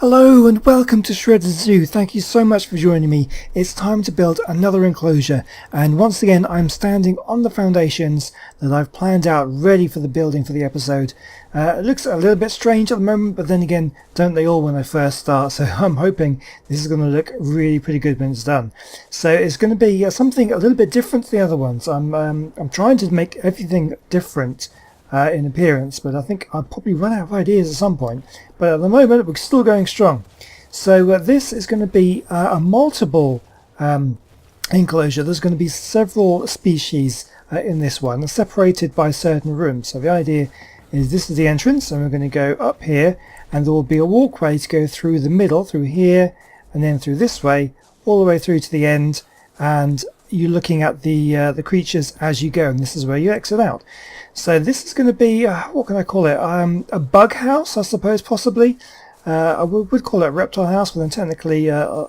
Hello and welcome to Shredded Zoo. Thank you so much for joining me. It's time to build another enclosure, and once again I'm standing on the foundations that I've planned out ready for the building for the episode. It looks a little bit strange at the moment, but then again, don't they all when I first start, so I'm hoping this is going to look really pretty good when it's done. So it's going to be something a little bit different to the other ones. I'm trying to make everything different in appearance, but I think I'll probably run out of ideas at some point. But at the moment we're still going strong. So this is going to be a multiple enclosure. There's going to be several species in this one, separated by certain rooms. So the idea is this is the entrance, and we're going to go up here, and there will be a walkway to go through the middle, through here, and then through this way, all the way through to the end, and you're looking at the creatures as you go, and this is where you exit out. So this is going to be, what can I call it, a bug house, I suppose, possibly. I would call it a reptile house, but then technically a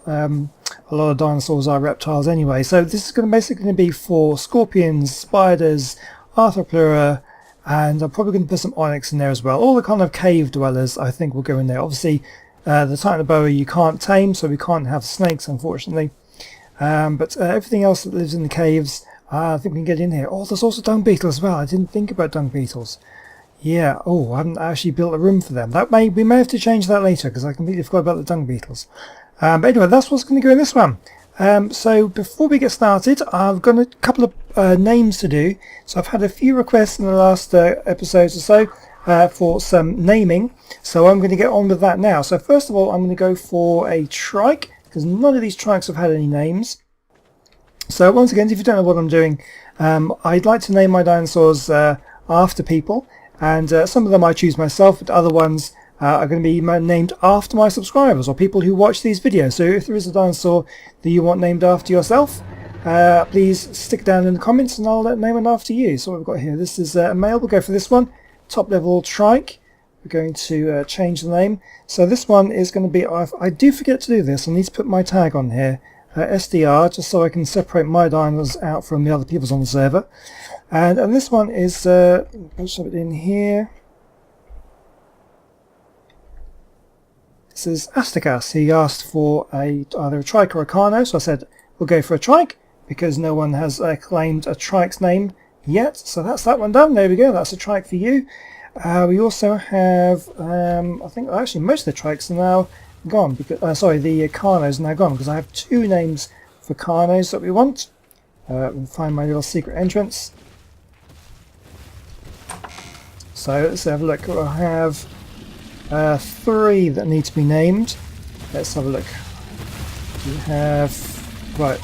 lot of dinosaurs are reptiles anyway. So this is going to basically be for scorpions, spiders, arthropleura, and I'm probably going to put some onyx in there as well. All the kind of cave dwellers I think will go in there. Obviously the titanoboa you can't tame, so we can't have snakes unfortunately. But everything else that lives in the caves, I think we can get in here. Oh, there's also dung beetles as well. I didn't think about dung beetles. Yeah, oh, I haven't actually built a room for them. We may have to change that later, because I completely forgot about the dung beetles. But anyway, that's what's going to go in this one. So before we get started, I've got a couple of names to do. So I've had a few requests in the last episodes or so for some naming. So I'm going to get on with that now. So first of all, I'm going to go for a trike, because none of these trikes have had any names. So once again, if you don't know what I'm doing, I'd like to name my dinosaurs after people, and some of them I choose myself, but other ones are going to be named after my subscribers or people who watch these videos. So if there is a dinosaur that you want named after yourself, please stick it down in the comments and I'll name it after you. So what we've got here, this is a male, we'll go for this one, top level trike. We're going to change the name. So this one is going to be, I do forget to do this, I need to put my tag on here, SDR, just so I can separate my dinos out from the other people's on the server. And this one is, let's shove it in here. This is Astakas. He asked for either a trike or a carno, so I said we'll go for a trike, because no one has claimed a trike's name yet. So that's that one done. There we go, that's a trike for you. We also have, I think actually most of the trikes are now gone, because, sorry, the carnos are now gone, because I have two names for carnos that we want. We'll find my little secret entrance. So let's have a look. I have three that need to be named. Let's have a look. We have, right,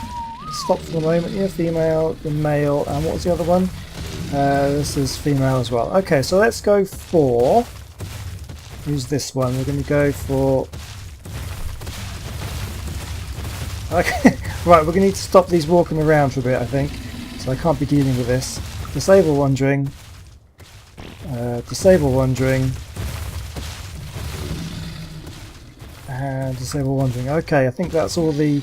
stop for the moment here, female, the male, and what was the other one? This is female as well. Okay, so let's go for, who's this one? We're going to go for, okay, right, we're going to need to stop these walking around for a bit, I think, so I can't be dealing with this. Disable wandering, disable wandering, and disable wandering. Okay, I think that's all the,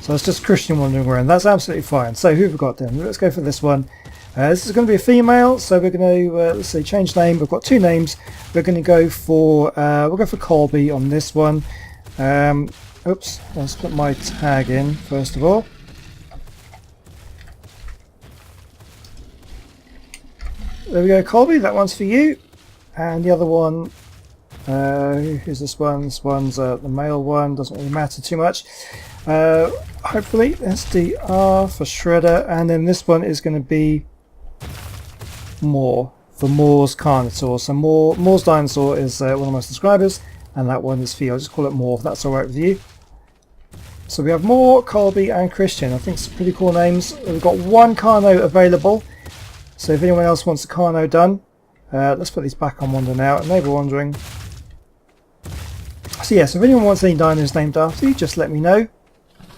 so it's just Christian wandering around. That's absolutely fine. So who have we got then? Let's go for this one. This is going to be a female, so we're going to let's see, change name. We've got two names. We're going to go for we'll go for Colby on this one. Oops, let's put my tag in first of all. There we go, Colby. That one's for you, and the other one. Who's this one? This one's the male one. Doesn't really matter too much. Hopefully, SDR for Shredder, and then this one is going to be Moore for Moore's Carnosaur. So Moore's dinosaur is one of my subscribers, and that one is for you. I'll just call it Moore if that's alright with you. So we have Moore, Colby, and Christian. I think some pretty cool names. We've got one Carno available, so if anyone else wants a Carno done, let's put these back on wander now. Enable wandering. So yeah, so if anyone wants any dinos named after you, just let me know,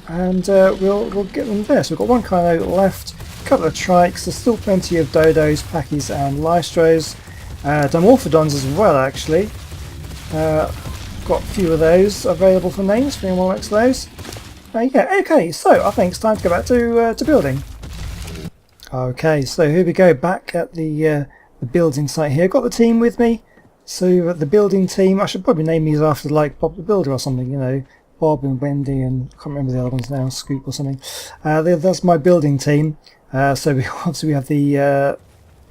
and we'll get them there. So we've got one Carno left. Couple of trikes, there's still plenty of dodos, packies and lystros, dimorphodons as well actually. Got a few of those available for names if anyone likes those. Yeah, okay, so I think it's time to go back to building. Okay, so here we go, back at the building site here. Got the team with me, So the building team, I should probably name these after like Bob the Builder or something, you know, Bob and Wendy, and I can't remember the other ones now, Scoop or something. That's my building team. So we have the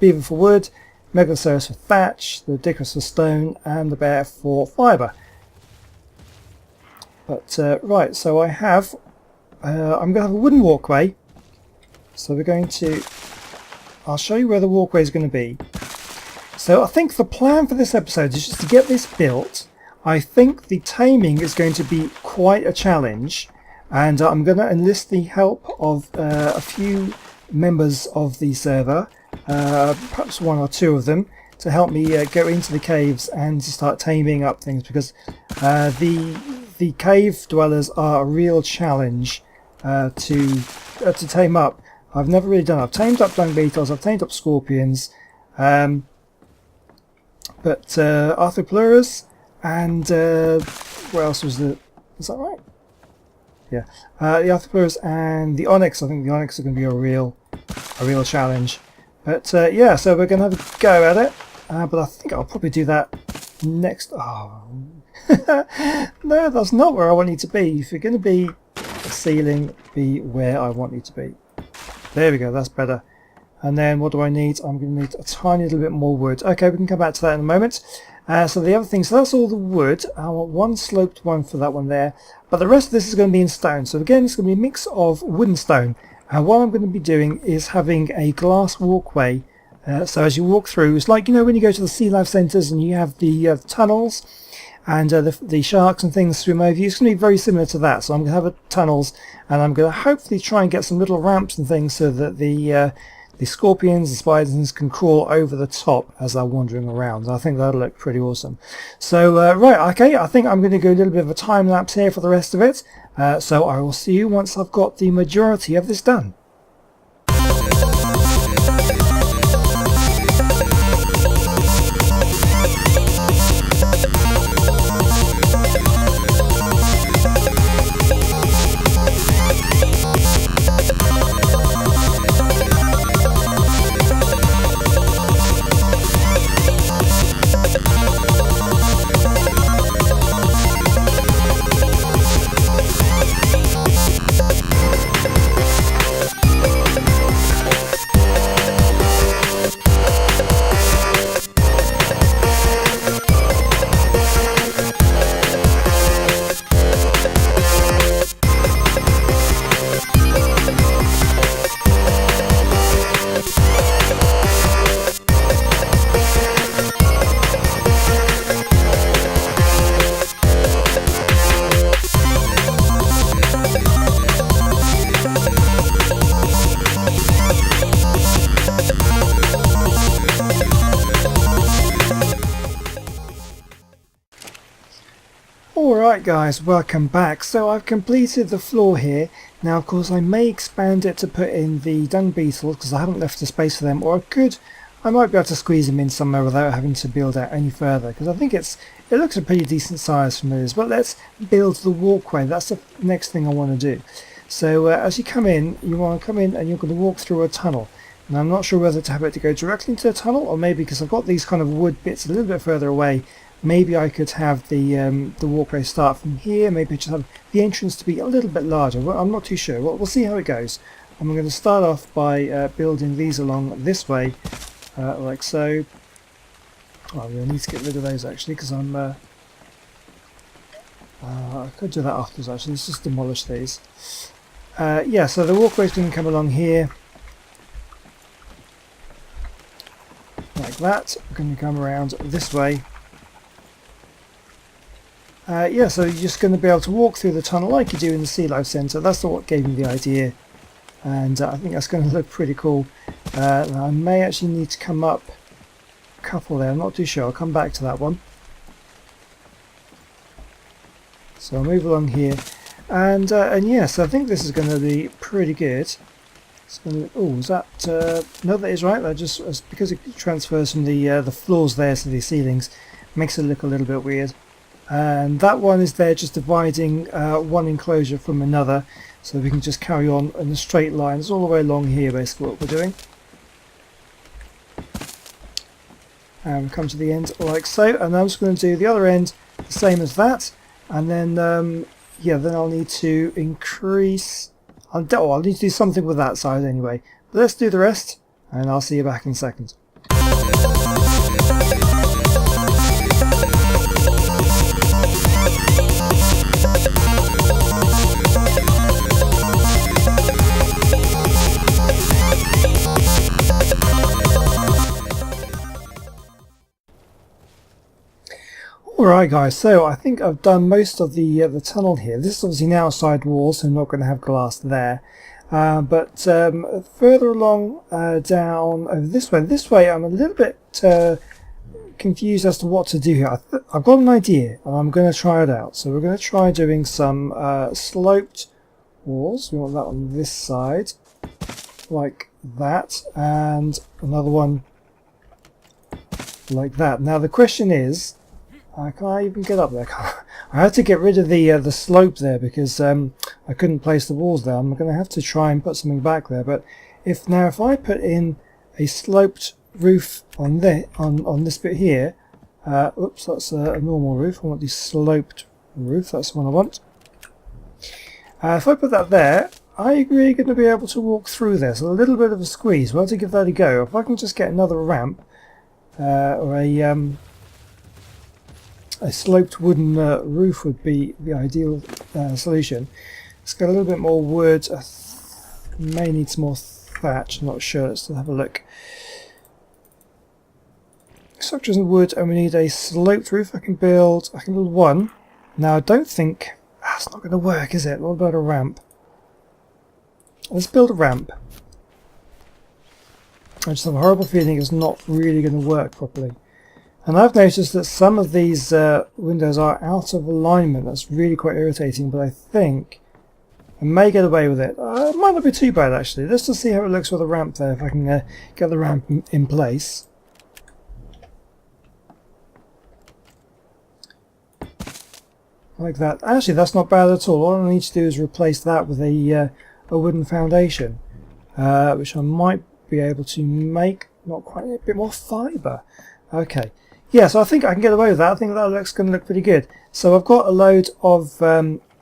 Beaver for wood, Megalosaurus for thatch, the Dickus for stone, and the bear for fibre. But right, so I have, I'm going to have a wooden walkway. So we're going to, I'll show you where the walkway is going to be. So I think the plan for this episode is just to get this built. I think the taming is going to be quite a challenge, and I'm going to enlist the help of a few members of the server, perhaps one or two of them, to help me go into the caves and to start taming up things, because the cave dwellers are a real challenge to tame up. I've never really done it. I've tamed up dung beetles, I've tamed up scorpions, but arthropleuras. And what else was the? Is that right? Yeah, the arthropleurus and the onyx. I think the onyx are going to be a real challenge. But yeah, so we're going to have a go at it. But I think I'll probably do that next. Oh, no, that's not where I want you to be. If you're going to be the ceiling, be where I want you to be. There we go. That's better. And then what do I need? I'm going to need a tiny little bit more wood. Okay, we can come back to that in a moment. So the other thing, so that's all the wood. I want one sloped one for that one there. But the rest of this is going to be in stone. So again, it's going to be a mix of wood and stone. And what I'm going to be doing is having a glass walkway. So as you walk through, it's like, you know, when you go to the sea life centres and you have the tunnels and the sharks and things swim over you. It's going to be very similar to that. So I'm going to have tunnels, and I'm going to hopefully try and get some little ramps and things so that the scorpions, the spiders can crawl over the top as they're wandering around. I think that'll look pretty awesome. So right, okay, I think I'm going to go a little bit of a time lapse here for the rest of it. So I will see you once I've got the majority of this done. Alright guys, welcome back. So I've completed the floor here. Now of course I may expand it to put in the dung beetles because I haven't left a space for them, or I might be able to squeeze them in somewhere without having to build out any further, because I think it looks a pretty decent size from this. But let's build the walkway. That's the next thing I want to do. So as you come in, you want to come in and you're going to walk through a tunnel. And I'm not sure whether to have it to go directly into the tunnel, or maybe because I've got these kind of wood bits a little bit further away, maybe I could have the walkway start from here. Maybe just have the entrance to be a little bit larger. Well, I'm not too sure. We'll see how it goes. I'm going to start off by building these along this way, like so. Oh, I'm going to need to get rid of those actually, because I could do that afterwards actually. Let's just demolish these. Yeah, so the walkway's going to come along here, like that. We're going to come around this way. Yeah, so you're just going to be able to walk through the tunnel like you do in the Sea Life Centre. That's what gave me the idea, and I think that's going to look pretty cool. Now I may actually need to come up a couple there, I'm not too sure. I'll come back to that one. So I'll move along here, and yes, I think this is going to be pretty good. It's going to, oh, is that no? That is right. That just because it transfers from the floors there to the ceilings, makes it look a little bit weird. And that one is there just dividing one enclosure from another, so we can just carry on in a straight line. It's all the way along here basically what we're doing. and come to the end like so, and I'm just going to do the other end the same as that, and then yeah, then I'll need to increase. I'll need to do something with that side anyway. But let's do the rest, and I'll see you back in a second. Alright guys, so I think I've done most of the tunnel here. This is obviously an outside wall, so I'm not going to have glass there. But further along down over this way I'm a little bit confused as to what to do here. I've got an idea and I'm going to try it out. So we're going to try doing some sloped walls. We want that on this side, like that, and another one like that. Now the question is, can I even get up there? I had to get rid of the slope there because I couldn't place the walls there. I'm going to have to try and put something back there. But if I put in a sloped roof on this bit here, oops, that's a normal roof. I want the sloped roof. That's the one I want. If I put that there, are you really going to be able to walk through there? So a little bit of a squeeze. We'll have to give that a go. If I can just get another ramp or a sloped wooden roof would be the ideal solution. Let's get a little bit more wood. May need some more thatch. I'm not sure. Let's have a look. Structures and wood, and we need a sloped roof. I can build one. Now I don't think that's not going to work, is it? What about a ramp? Let's build a ramp. I just have a horrible feeling it's not really going to work properly. And I've noticed that some of these windows are out of alignment. That's really quite irritating, but I think I may get away with it. It might not be too bad actually. Let's just see how it looks with a ramp there, if I can get the ramp in place. Like that. Actually, that's not bad at all. All I need to do is replace that with a wooden foundation, which I might be able to make not quite a bit more fibre. Okay. Yeah, so I think I can get away with that. I think that looks going to look pretty good. So I've got a load of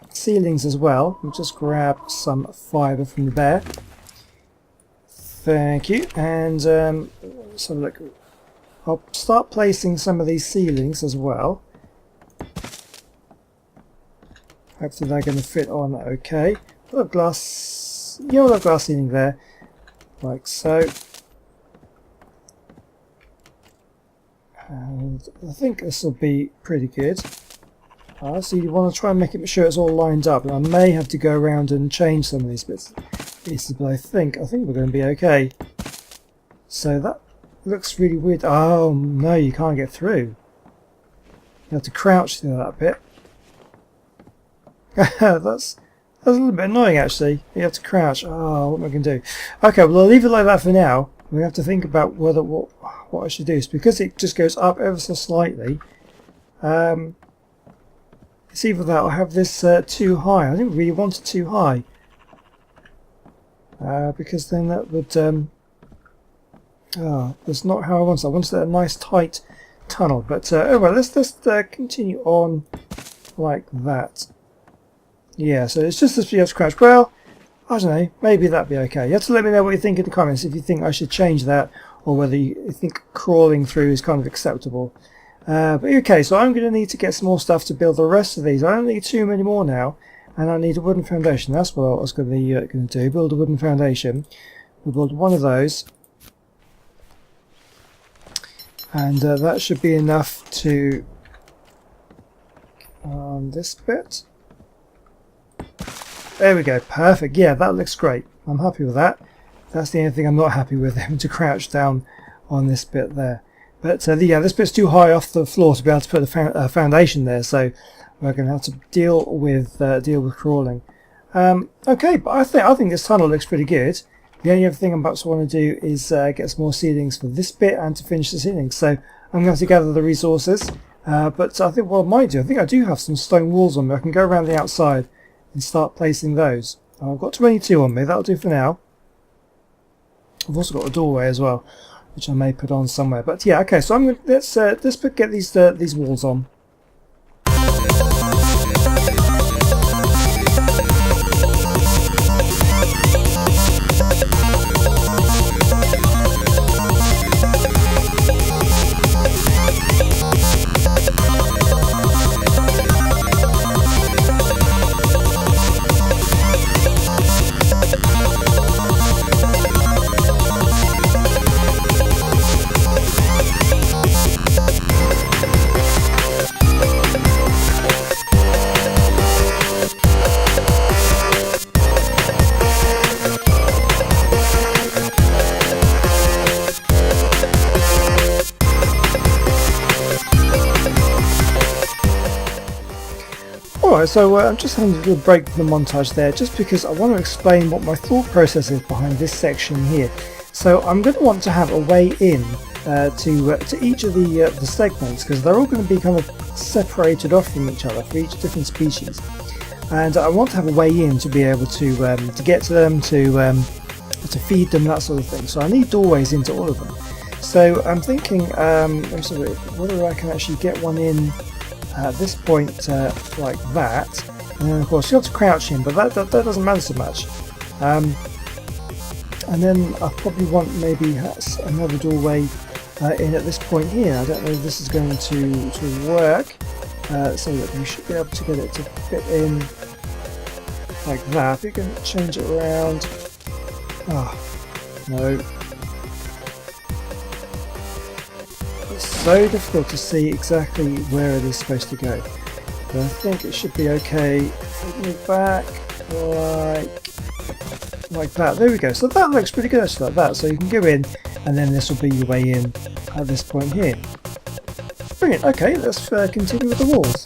ceilings as well. I'll just grab some fibre from there. Thank you. And let's have a look. I'll start placing some of these ceilings as well. Hopefully they're going to fit on okay. I'll have glass, yeah, I'll have glass ceiling there, like so. And I think this will be pretty good. So you want to try and make it sure it's all lined up, and I may have to go around and change some of these pieces, but I think we're going to be okay. So that looks really weird. Oh no, you can't get through. You have to crouch through that bit. that's a little bit annoying actually. You have to crouch. Oh, what am I going to do? Okay, well I'll leave it like that for now. We have to think about what I should do. It's because it just goes up ever so slightly. It's either that or have this too high. I didn't really want it too high, because then that would that's not how I wanted it. I wanted a nice tight tunnel. But oh well, let's continue on like that. Yeah, so it's just as you have to crouch. Well, I don't know, maybe that'd be okay. You have to let me know what you think in the comments, if you think I should change that, or whether you think crawling through is kind of acceptable. But okay, so I'm going to need to get some more stuff to build the rest of these. I don't need too many more now, and I need a wooden foundation. That's what I was going to do, build a wooden foundation. We'll build one of those, and that should be enough to this bit. There we go, perfect. Yeah, that looks great. I'm happy with that. That's the only thing I'm not happy with, having to crouch down on this bit there. But yeah, this bit's too high off the floor to be able to put a foundation there, so we're going to have to deal with crawling. Okay, but I think this tunnel looks pretty good. The only other thing I perhaps want to do is get some more ceilings for this bit and to finish the ceilings. So I'm going to have to gather the resources. But I think what I might do, I think I do have some stone walls on me. I can go around the outside and start placing those. I've got 22 on me, that'll do for now. I've also got a doorway as well. which I may put on somewhere. But yeah, okay, so let's get these walls on. Alright, so I'm just having a little break from the montage there, just because I want to explain what my thought process is behind this section here. So I'm going to want to have a way in to each of the segments, because they're all going to be kind of separated off from each other for each different species, and I want to have a way in to be able to get to them, to feed them, that sort of thing. So I need doorways into all of them. So I'm thinking whether I can actually get one in at this point like that, and then of course you have to crouch in, but that doesn't matter so much. And then I probably want maybe another doorway in at this point here. I don't know if this is going to work, so that we should be able to get it to fit in like that. If you can change it around. No. It's so difficult to see exactly where it is supposed to go, but I think it should be okay. Move back like that. There we go. So that looks pretty good actually, like that. So you can go in, and then this will be your way in at this point here. Brilliant. Okay, let's continue with the walls.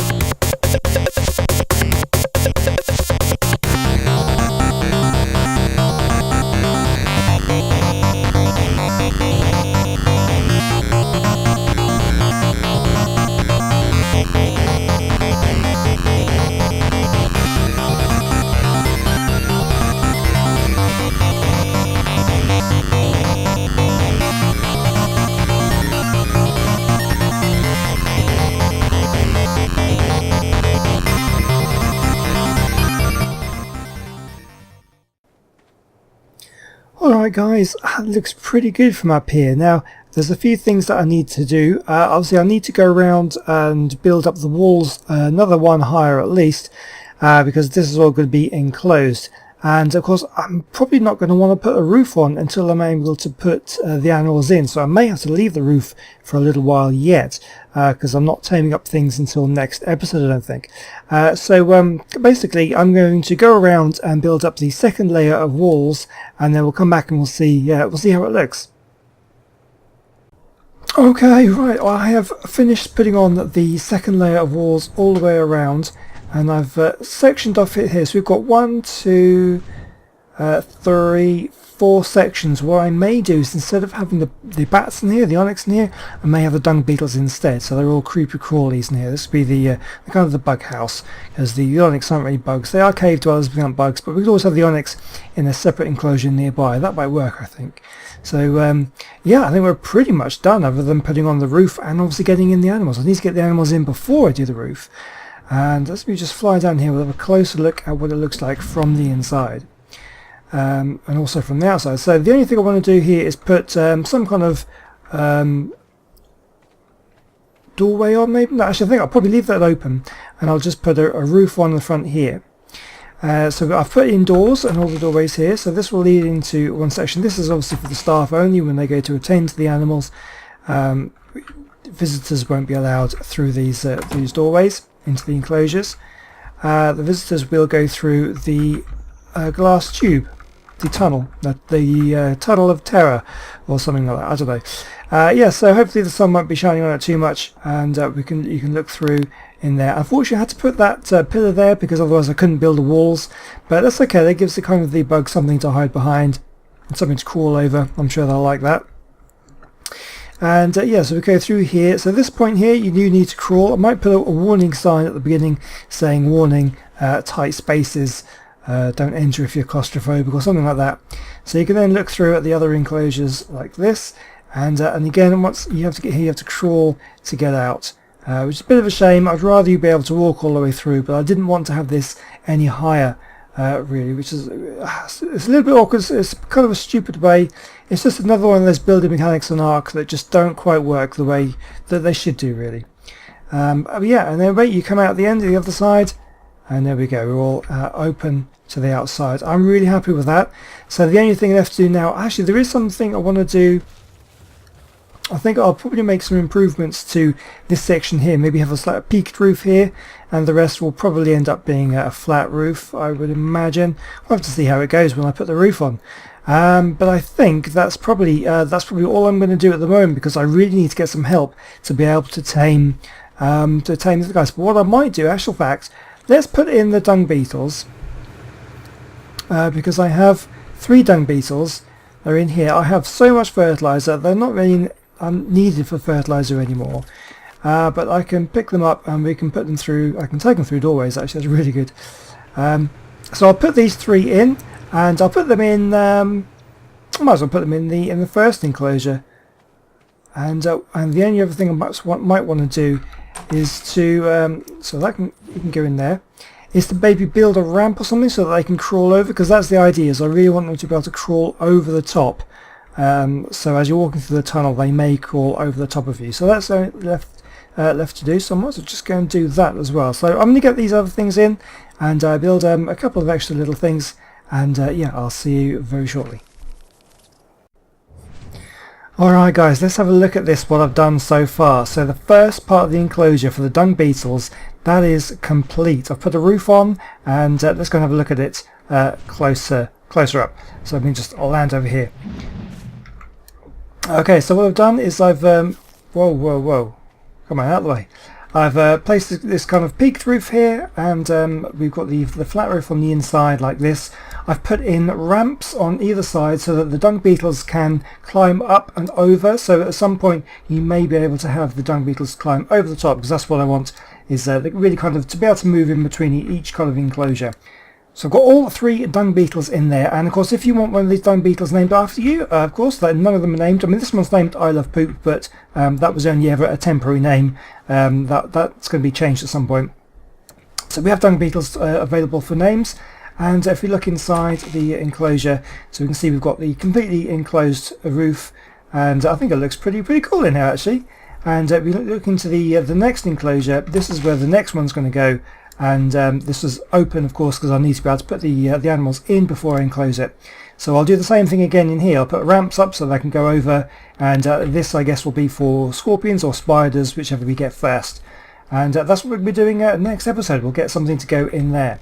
Alright guys, that looks pretty good from up here. Now there's a few things that I need to do. Obviously I need to go around and build up the walls another one higher at least, because this is all going to be enclosed. And of course I'm probably not going to want to put a roof on until I'm able to put the animals in, so I may have to leave the roof for a little while yet, because I'm not taming up things until next episode, I don't think. So basically I'm going to go around and build up the second layer of walls, and then we'll come back and we'll see how it looks. Okay, right, well, I have finished putting on the second layer of walls all the way around, and I've sectioned off it here. So we've got 1, 2, 3, 4 sections. What I may do is, instead of having the bats in here, the onyx in here, I may have the dung beetles instead. So they're all creepy crawlies in here. This would be the kind of the bug house, because the onyx aren't really bugs. They are cave dwellers, but they aren't bugs. But we could also have the onyx in a separate enclosure nearby. That might work, I think. So yeah, I think we're pretty much done, other than putting on the roof and obviously getting in the animals. I need to get the animals in before I do the roof. And let's just fly down here. We'll have a closer look at what it looks like from the inside, and also from the outside. So the only thing I want to do here is put some kind of doorway on, maybe. No, actually I think I'll probably leave that open, and I'll just put a roof on the front here. So I've put in doors and all the doorways here, so this will lead into one section. This is obviously for the staff only when they go to attend to the animals. Visitors won't be allowed through these doorways into the enclosures. The visitors will go through the glass tube, the tunnel, the tunnel of terror, or something like that. I don't know. Yeah, so hopefully the sun won't be shining on it too much, and you can look through in there. Unfortunately, I had to put that pillar there because otherwise I couldn't build the walls, but that's okay. That gives the bug something to hide behind and something to crawl over. I'm sure they'll like that. And yeah, so we go through here. So this point here, you do need to crawl. I might put a warning sign at the beginning saying warning, tight spaces, don't enter if you're claustrophobic, or something like that. So you can then look through at the other enclosures like this, and again, once you have to get here, you have to crawl to get out, which is a bit of a shame. I'd rather you be able to walk all the way through, but I didn't want to have this any higher, really, which is it's a little bit awkward. It's kind of a stupid way. It's just another one of those building mechanics on Ark that just don't quite work the way that they should do, really. But yeah, and then wait, you come out at the end of the other side, and there we go, we're all open to the outside. I'm really happy with that. So the only thing left to do now, actually there is something I want to do. I think I'll probably make some improvements to this section here, maybe have a slight peaked roof here, and the rest will probably end up being a flat roof, I would imagine. We'll have to see how it goes when I put the roof on. But I think that's probably all I'm going to do at the moment, because I really need to get some help to be able to tame the guys. But what I might do, actual fact, let's put in the dung beetles, because I have 3 dung beetles. They're in here. I have so much fertilizer, they're not really needed for fertilizer anymore, but I can pick them up and we can put them through. I can take them through doorways, actually. That's really good. So I'll put these 3 in, and I'll put them in, I might as well put them in the first enclosure, and the only other thing I might want to do is to so that you can go in there, is to maybe build a ramp or something so that they can crawl over, because that's the idea, is I really want them to be able to crawl over the top. So as you're walking through the tunnel, they may crawl over the top of you. So that's left to do. So I might as well just go and do that as well. So I'm going to get these other things in and build a couple of extra little things, and yeah, I'll see you very shortly. Alright guys, let's have a look at this, what I've done so far. So the first part of the enclosure for the dung beetles, that is complete. I've put a roof on, and let's go and have a look at it closer up. So I'll land over here. Okay, so what I've done is I've whoa, come on, out of the way. I've placed this kind of peaked roof here, and we've got the flat roof on the inside like this. I've put in ramps on either side so that the dung beetles can climb up and over, so at some point you may be able to have the dung beetles climb over the top, because that's what I want, is really kind of to be able to move in between each kind of enclosure. So I've got all 3 dung beetles in there, and of course if you want one of these dung beetles named after you, of course none of them are named. I mean, this one's named I Love Poop, but that was only ever a temporary name. That's going to be changed at some point. So we have dung beetles available for names, and if we look inside the enclosure, so we can see we've got the completely enclosed roof, and I think it looks pretty cool in here actually. And we look into the next enclosure. This is where the next one's going to go. And this was open, of course, because I need to be able to put the animals in before I enclose it. So I'll do the same thing again in here. I'll put ramps up so they can go over, and this I guess will be for scorpions or spiders, whichever we get first. And that's what we'll be doing next episode. We'll get something to go in there.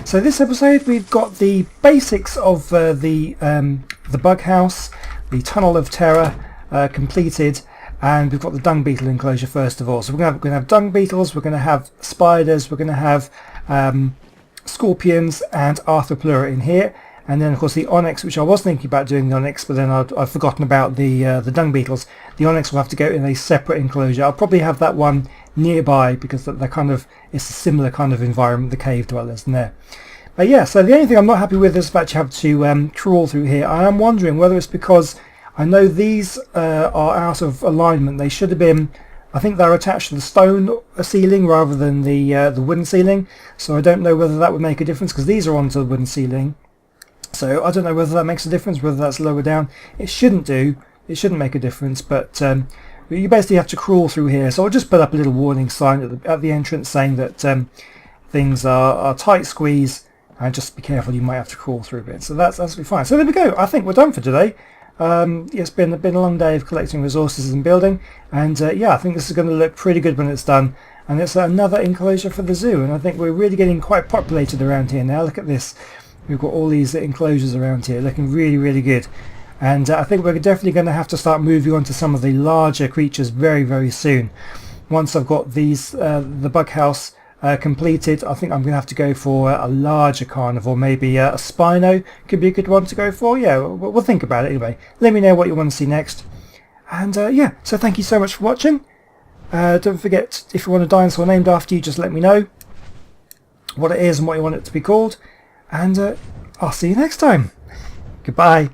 So this episode we've got the basics of the bug house, the tunnel of terror completed. And we've got the dung beetle enclosure first of all. So we're going to have dung beetles, we're going to have spiders, we're going to have scorpions and arthropleura in here. And then of course the onyx, which I was thinking about doing the onyx, but then I've forgotten about the dung beetles. The onyx will have to go in a separate enclosure. I'll probably have that one nearby, because they're kind of, it's a similar kind of environment, the cave dwellers in there. But yeah, so the only thing I'm not happy with is the fact you have to crawl through here. I am wondering whether it's because I know these are out of alignment. They should have been, I think they're attached to the stone ceiling rather than the wooden ceiling. So I don't know whether that would make a difference, because these are onto the wooden ceiling. So I don't know whether that makes a difference, whether that's lower down. It shouldn't do. It shouldn't make a difference, but you basically have to crawl through here. So I'll just put up a little warning sign at the entrance saying that things are tight squeeze, and just be careful, you might have to crawl through a bit. So that's absolutely fine. So there we go. I think we're done for today. It's been a long day of collecting resources and building, and yeah, I think this is going to look pretty good when it's done. And it's another enclosure for the zoo, and I think we're really getting quite populated around here now. Look at this. We've got all these enclosures around here looking really good, and I think we're definitely going to have to start moving on to some of the larger creatures very soon. Once I've got these the bug house completed, I think I'm going to have to go for a larger carnivore. Maybe a Spino could be a good one to go for. Yeah, we'll think about it anyway. Let me know what you want to see next. And yeah, so thank you so much for watching. Don't forget, if you want a dinosaur named after you, just let me know what it is and what you want it to be called. And I'll see you next time. Goodbye.